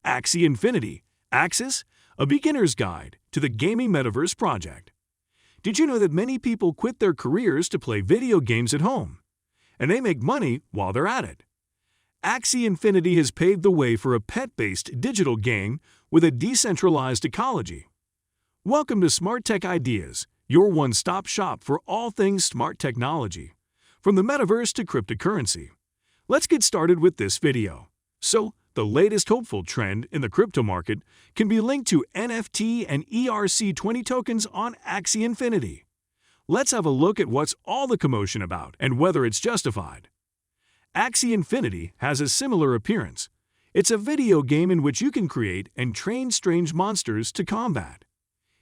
Axie Infinity, Axis, a beginner's guide to the gaming metaverse project. Did you know that many people quit their careers to play video games at home? And they make money while they're at it. Axie Infinity has paved the way for a pet-based digital game with a decentralized ecology. Welcome to Smart Tech Ideas, your one-stop shop for all things smart technology, from the metaverse to cryptocurrency. Let's get started with this video. So, the latest hopeful trend in the crypto market can be linked to NFT and ERC-20 tokens on Axie Infinity. Let's have a look at what's all the commotion about and whether it's justified. Axie Infinity has a similar appearance. It's a video game in which you can create and train strange monsters to combat.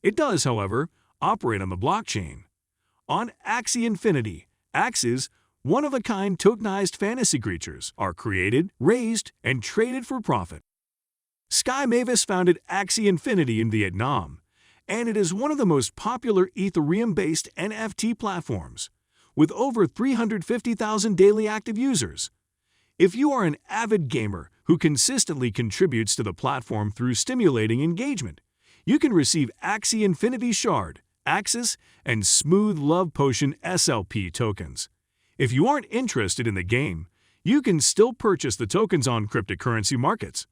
It does, however, operate on the blockchain. On Axie Infinity, Axies, one-of-a-kind tokenized fantasy creatures, are created, raised, and traded for profit. Sky Mavis founded Axie Infinity in Vietnam, and it is one of the most popular Ethereum-based NFT platforms, with over 350,000 daily active users. If you are an avid gamer who consistently contributes to the platform through stimulating engagement, you can receive Axie Infinity Shard, AXS, and Smooth Love Potion SLP tokens. If you aren't interested in the game, you can still purchase the tokens on cryptocurrency markets.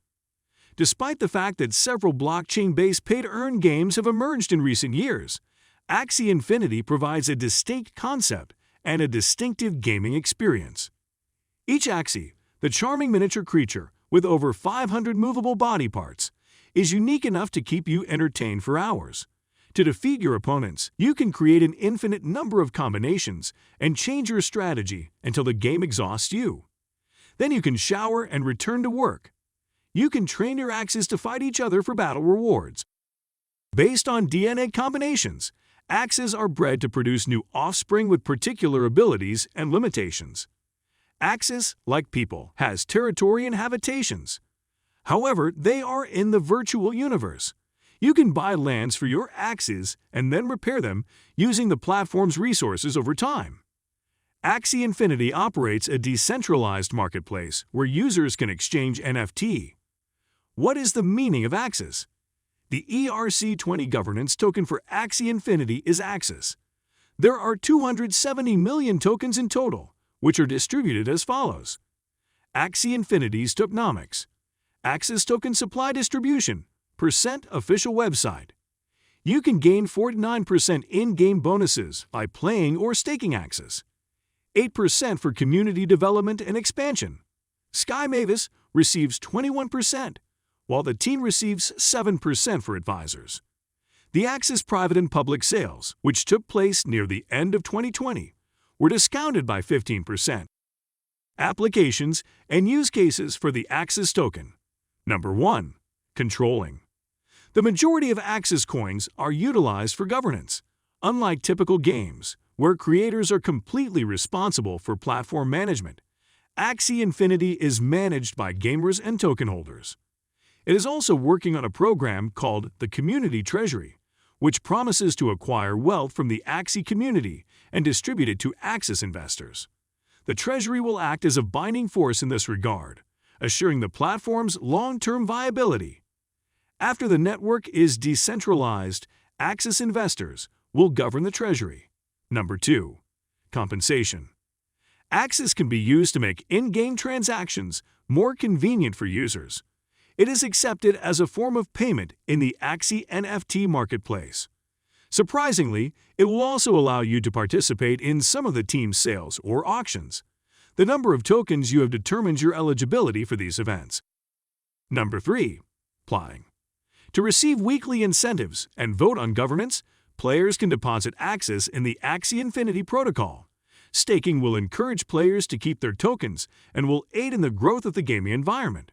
Despite the fact that several blockchain-based pay-to-earn games have emerged in recent years, Axie Infinity provides a distinct concept and a distinctive gaming experience. Each Axie, the charming miniature creature with over 500 movable body parts, is unique enough to keep you entertained for hours. To defeat your opponents, you can create an infinite number of combinations and change your strategy until the game exhausts you. Then you can shower and return to work. You can train your Axes to fight each other for battle rewards. Based on DNA combinations, Axes are bred to produce new offspring with particular abilities and limitations. Axis, like people, has territory and habitations. However, they are in the virtual universe. You can buy lands for your Axes and then repair them using the platform's resources over time. Axie Infinity operates a decentralized marketplace where users can exchange NFT. What is the meaning of Axis? The ERC-20 governance token for Axie Infinity is AXS. There are 270 million tokens in total, which are distributed as follows. Axie Infinity's tokenomics. AXS token supply distribution. % official website. You can gain 49% in-game bonuses by playing or staking Axis. 8% for community development and expansion. Sky Mavis receives 21%, while the team receives 7% for advisors. The Axis private and public sales, which took place near the end of 2020, were discounted by 15%. Applications and use cases for the Axis token. Number 1. Controlling. The majority of Axis coins are utilized for governance, unlike typical games, where creators are completely responsible for platform management. Axie Infinity is managed by gamers and token holders. It is also working on a program called the Community Treasury, which promises to acquire wealth from the Axie community and distribute it to Axis investors. The Treasury will act as a binding force in this regard, assuring the platform's long-term viability. After the network is decentralized, Axis investors will govern the treasury. Number 2. Compensation. Axis can be used to make in-game transactions more convenient for users. It is accepted as a form of payment in the Axie NFT marketplace. Surprisingly, it will also allow you to participate in some of the team's sales or auctions. The number of tokens you have determines your eligibility for these events. Number 3. Plotting. To receive weekly incentives and vote on governance, players can deposit Axis in the Axie Infinity protocol. Staking will encourage players to keep their tokens and will aid in the growth of the gaming environment.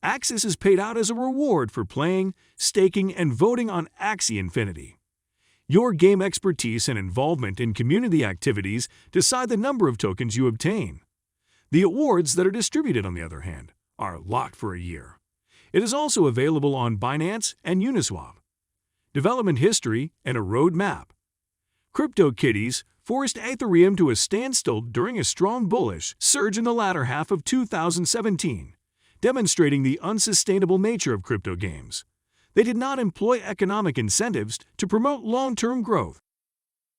Axis is paid out as a reward for playing, staking, and voting on Axie Infinity. Your game expertise and involvement in community activities decide the number of tokens you obtain. The awards that are distributed, on the other hand, are locked for a year. It is also available on Binance and Uniswap. Development history and a roadmap. CryptoKitties forced Ethereum to a standstill during a strong bullish surge in the latter half of 2017, demonstrating the unsustainable nature of crypto games. They did not employ economic incentives to promote long-term growth.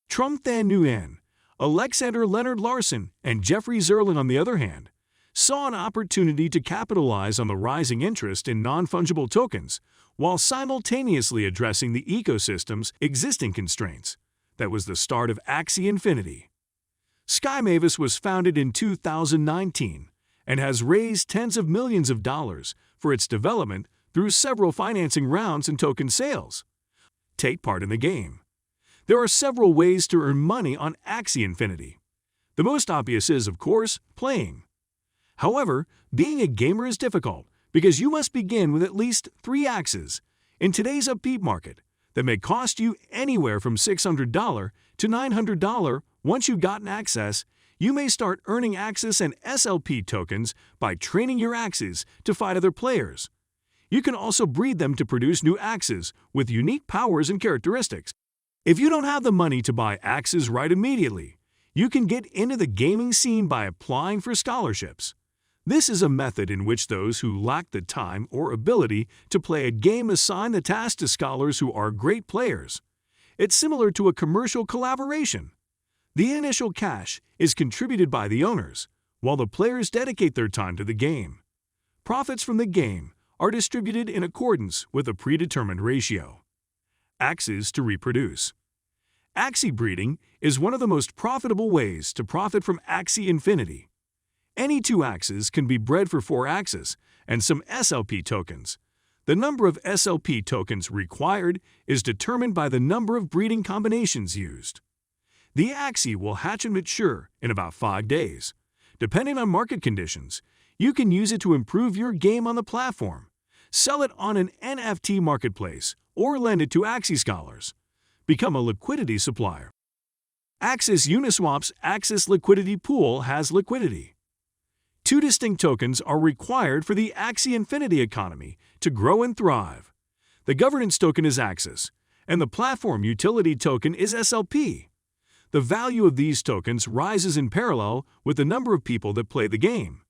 Trung Than Nguyen, Alexander Leonard Larson, and Jeffrey Zerlin, on the other hand, saw an opportunity to capitalize on the rising interest in non-fungible tokens while simultaneously addressing the ecosystem's existing constraints. That was the start of Axie Infinity. Sky Mavis was founded in 2019 and has raised tens of millions of dollars for its development through several financing rounds and token sales. Take part in the game. There are several ways to earn money on Axie Infinity. The most obvious is, of course, playing. However, being a gamer is difficult because you must begin with at least 3 Axes in today's upbeat market that may cost you anywhere from $600 to $900. Once you've gotten access, you may start earning AXS and SLP tokens by training your Axes to fight other players. You can also breed them to produce new Axes with unique powers and characteristics. If you don't have the money to buy Axes right immediately, you can get into the gaming scene by applying for scholarships. This is a method in which those who lack the time or ability to play a game assign the task to scholars who are great players. It's similar to a commercial collaboration. The initial cash is contributed by the owners, while the players dedicate their time to the game. Profits from the game are distributed in accordance with a predetermined ratio. Axes to reproduce. Axie breeding is one of the most profitable ways to profit from Axie Infinity. Any 2 Axes can be bred for 4 Axes and some SLP tokens. The number of SLP tokens required is determined by the number of breeding combinations used. The Axie will hatch and mature in about 5 days. Depending on market conditions, you can use it to improve your game on the platform, sell it on an NFT marketplace, or lend it to Axie scholars. Become a liquidity supplier. Axis Uniswap's Axis Liquidity Pool has liquidity. 2 distinct tokens are required for the Axie Infinity economy to grow and thrive. The governance token is Axis, and the platform utility token is SLP. The value of these tokens rises in parallel with the number of people that play the game.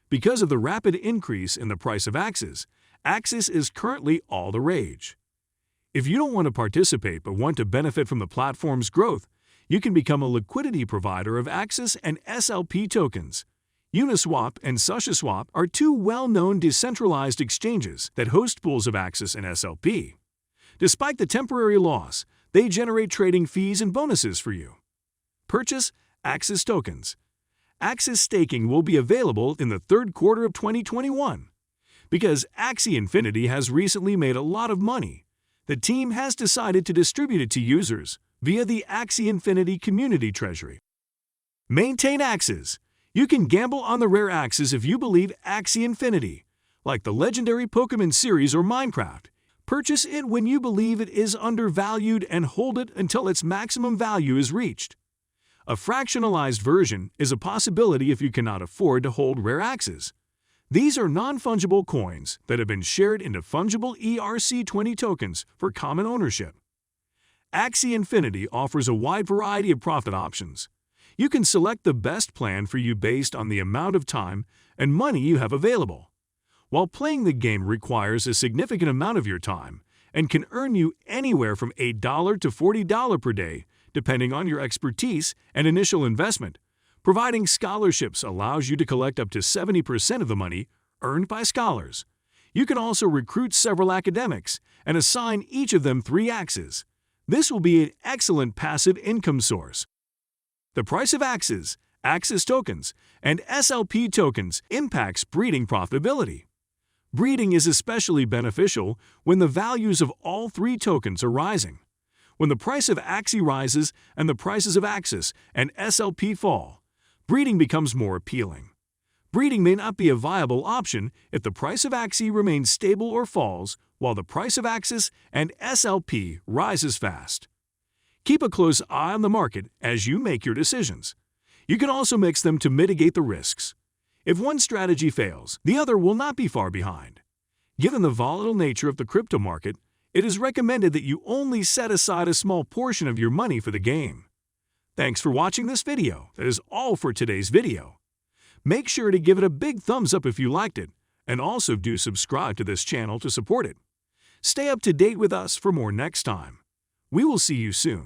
Because of the rapid increase in the price of Axis, Axis is currently all the rage. If you don't want to participate but want to benefit from the platform's growth, you can become a liquidity provider of Axis and SLP tokens. Uniswap and SushiSwap are 2 well-known decentralized exchanges that host pools of Axis and SLP. Despite the temporary loss, they generate trading fees and bonuses for you. Purchase Axis tokens. Axis staking will be available in the 3rd quarter of 2021. Because Axie Infinity has recently made a lot of money, the team has decided to distribute it to users via the Axie Infinity Community Treasury. Maintain Axes. You can gamble on the rare Axes if you believe Axie Infinity, like the legendary Pokemon series or Minecraft. Purchase it when you believe it is undervalued and hold it until its maximum value is reached. A fractionalized version is a possibility if you cannot afford to hold rare Axes. These are non-fungible coins that have been shared into fungible ERC-20 tokens for common ownership. Axie Infinity offers a wide variety of profit options. You can select the best plan for you based on the amount of time and money you have available. While playing the game requires a significant amount of your time and can earn you anywhere from $8 to $40 per day, depending on your expertise and initial investment, providing scholarships allows you to collect up to 70% of the money earned by scholars. You can also recruit several academics and assign each of them 3 Axes. This will be an excellent passive income source. The price of Axes, Axis tokens, and SLP tokens impacts breeding profitability. Breeding is especially beneficial when the values of all 3 tokens are rising. When the price of Axie rises and the prices of Axis and SLP fall, breeding becomes more appealing. Breeding may not be a viable option if the price of Axie remains stable or falls, while the price of Axis and SLP rises fast. Keep a close eye on the market as you make your decisions. You can also mix them to mitigate the risks. If one strategy fails, the other will not be far behind. Given the volatile nature of the crypto market, it is recommended that you only set aside a small portion of your money for the game. Thanks for watching this video. That is all for today's video. Make sure to give it a big thumbs up if you liked it, And also do subscribe to this channel to support it. Stay up to date with us for more next time. We will see you soon.